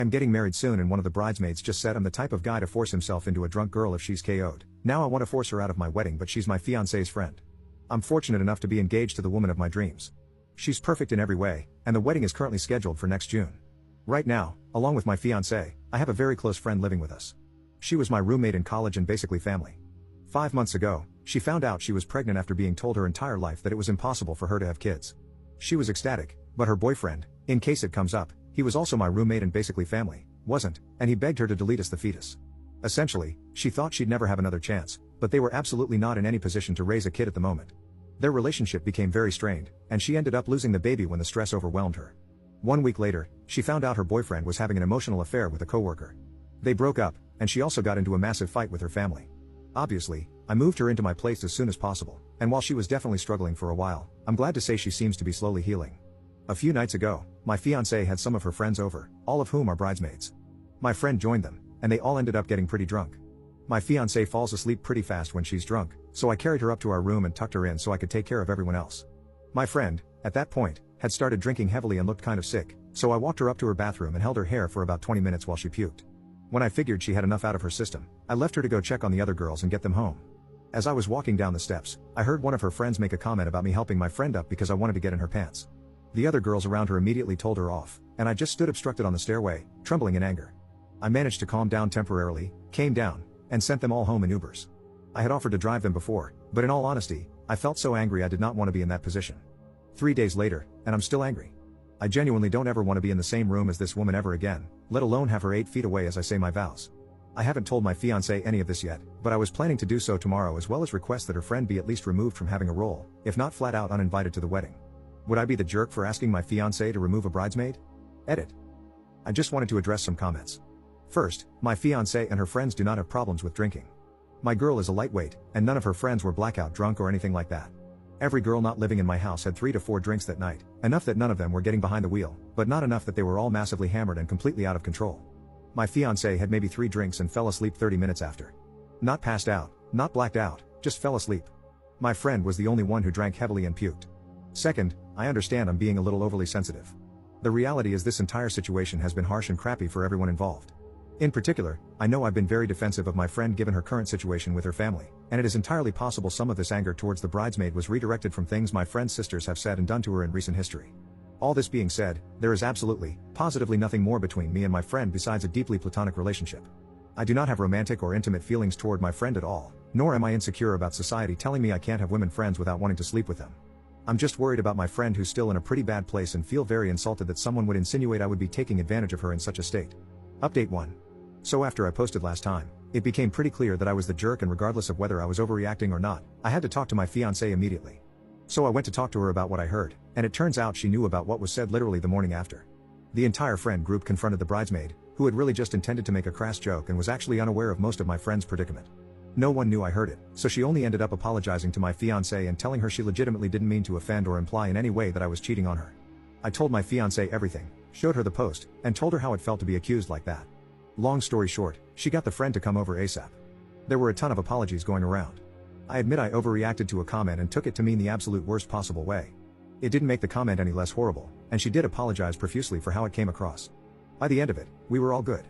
I'm getting married soon and one of the bridesmaids just said I'm the type of guy to force himself into a drunk girl if she's KO'd. Now I want to force her out of my wedding but she's my fiance's friend. I'm fortunate enough to be engaged to the woman of my dreams. She's perfect in every way, and the wedding is currently scheduled for next June. Right now, along with my fiancé, I have a very close friend living with us. She was my roommate in college and basically family. 5 months ago, she found out she was pregnant after being told her entire life that it was impossible for her to have kids. She was ecstatic, but her boyfriend, in case it comes up, he was also my roommate and basically family, wasn't, and he begged her to delete us the fetus. Essentially, she thought she'd never have another chance, but they were absolutely not in any position to raise a kid at the moment. Their relationship became very strained, and she ended up losing the baby when the stress overwhelmed her. 1 week later, she found out her boyfriend was having an emotional affair with a coworker. They broke up, and she also got into a massive fight with her family. Obviously, I moved her into my place as soon as possible, and while she was definitely struggling for a while, I'm glad to say she seems to be slowly healing. A few nights ago, my fiancé had some of her friends over, all of whom are bridesmaids. My friend joined them, and they all ended up getting pretty drunk. My fiancé falls asleep pretty fast when she's drunk, so I carried her up to our room and tucked her in so I could take care of everyone else. My friend, at that point, had started drinking heavily and looked kind of sick, so I walked her up to her bathroom and held her hair for about 20 minutes while she puked. When I figured she had enough out of her system, I left her to go check on the other girls and get them home. As I was walking down the steps, I heard one of her friends make a comment about me helping my friend up because I wanted to get in her pants. The other girls around her immediately told her off, and I just stood obstructed on the stairway, trembling in anger. I managed to calm down temporarily, came down, and sent them all home in Ubers. I had offered to drive them before, but in all honesty, I felt so angry I did not want to be in that position. 3 days later, and I'm still angry. I genuinely don't ever want to be in the same room as this woman ever again, let alone have her 8 feet away as I say my vows. I haven't told my fiancé any of this yet, but I was planning to do so tomorrow as well as request that her friend be at least removed from having a role, if not flat out uninvited to the wedding. Would I be the jerk for asking my fiancé to remove a bridesmaid? Edit. I just wanted to address some comments. First, my fiancé and her friends do not have problems with drinking. My girl is a lightweight, and none of her friends were blackout drunk or anything like that. Every girl not living in my house had 3 to 4 drinks that night, enough that none of them were getting behind the wheel, but not enough that they were all massively hammered and completely out of control. My fiancé had maybe 3 drinks and fell asleep 30 minutes after. Not passed out, not blacked out, just fell asleep. My friend was the only one who drank heavily and puked. Second, I understand I'm being a little overly sensitive. The reality is this entire situation has been harsh and crappy for everyone involved. In particular, I know I've been very defensive of my friend given her current situation with her family, and it is entirely possible some of this anger towards the bridesmaid was redirected from things my friend's sisters have said and done to her in recent history. All this being said, there is absolutely, positively nothing more between me and my friend besides a deeply platonic relationship. I do not have romantic or intimate feelings toward my friend at all, nor am I insecure about society telling me I can't have women friends without wanting to sleep with them. I'm just worried about my friend who's still in a pretty bad place and feel very insulted that someone would insinuate I would be taking advantage of her in such a state. Update 1. So after I posted last time, it became pretty clear that I was the jerk, and regardless of whether I was overreacting or not, I had to talk to my fiancé immediately. So I went to talk to her about what I heard, and it turns out she knew about what was said literally the morning after. The entire friend group confronted the bridesmaid, who had really just intended to make a crass joke and was actually unaware of most of my friend's predicament. No one knew I heard it, so she only ended up apologizing to my fiancé and telling her she legitimately didn't mean to offend or imply in any way that I was cheating on her. I told my fiancé everything, showed her the post, and told her how it felt to be accused like that. Long story short, she got the friend to come over ASAP. There were a ton of apologies going around. I admit I overreacted to a comment and took it to mean the absolute worst possible way. It didn't make the comment any less horrible, and she did apologize profusely for how it came across. By the end of it, we were all good.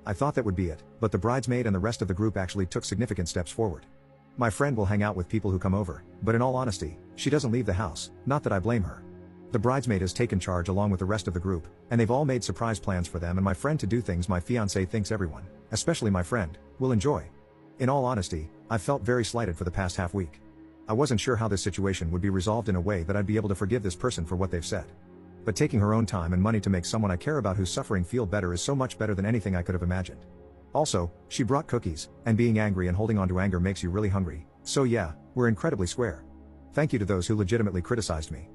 I thought that would be it, but the bridesmaid and the rest of the group actually took significant steps forward. My friend will hang out with people who come over, but in all honesty, she doesn't leave the house, not that I blame her. The bridesmaid has taken charge along with the rest of the group, and they've all made surprise plans for them and my friend to do things my fiancé thinks everyone, especially my friend, will enjoy. In all honesty, I've felt very slighted for the past half week. I wasn't sure how this situation would be resolved in a way that I'd be able to forgive this person for what they've said. But taking her own time and money to make someone I care about who's suffering feel better is so much better than anything I could have imagined. Also, she brought cookies, and being angry and holding on to anger makes you really hungry, so yeah, we're incredibly square. Thank you to those who legitimately criticized me.